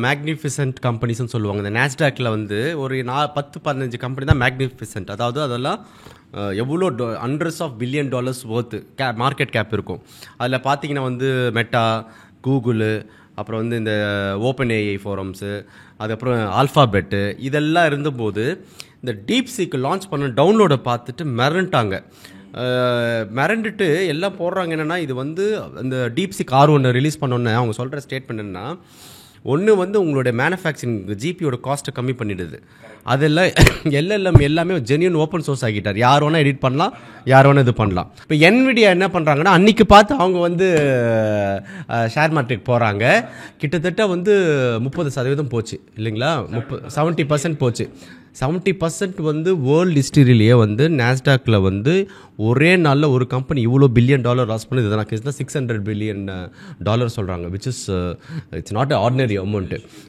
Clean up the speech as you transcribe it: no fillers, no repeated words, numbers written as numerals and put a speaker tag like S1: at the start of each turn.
S1: Magnificent கம்பெனிஸ்ன்னு சொல்லுவாங்க. இந்த நாஸ்டாக்ல வந்து ஒரு 10-15 கம்பெனி தான் மேக்னிஃபிசன்ட். அதாவது அதெல்லாம் எவ்வளோ hundreds of billion dollars worth market cap இருக்கும். அதில் பார்த்தீங்கன்னா வந்து மெட்டா, கூகுளு, அப்புறம் வந்து இந்த ஓப்பன் ஏஐ ஃபோரம்ஸு, அதுக்கப்புறம் ஆல்ஃபாபெட்டு, இதெல்லாம் இருந்தபோது இந்த டீப் சீக்கு லான்ச் பண்ண டவுன்லோடை பார்த்துட்டு மிரண்டுட்டு எல்லாம் போடுறாங்க. என்னென்னா இது வந்து இந்த டீப் சீக் R1 ரிலீஸ் பண்ணோன்னே அவங்க சொல்கிற ஸ்டேட்மெண்ட் என்னன்னா, ஒன்று வந்து உங்களுடைய மேனுஃபேக்சரிங் ஜிபியோட காஸ்ட்டை கம்மி பண்ணிடுது. அதெல்லாம் எல்எல்எம் எல்லாமே ஜென்யூன் ஓப்பன் சோர்ஸ் ஆகிட்டார். யார் வேணால் எடிட் பண்ணலாம், யார் வேணால் இது பண்ணலாம். இப்போ NVIDIA என்ன பண்ணுறாங்கன்னா, அன்றைக்கி பார்த்து அவங்க வந்து ஷேர் மார்க்கெட் போகிறாங்க. கிட்டத்தட்ட வந்து 30% போச்சு இல்லைங்களா? 70% போச்சு. 70% வந்து வேர்ல்டு ஹிஸ்டரியிலேயே வந்து நாஸ்டாக்ல வந்து ஒரே நாளில் ஒரு கம்பெனி இவ்வளோ $1 பில்லியன் லாஸ் பண்ணுது. இதெல்லாம் $600 பில்லியன் சொல்கிறாங்க, which is it's not ordinary amount.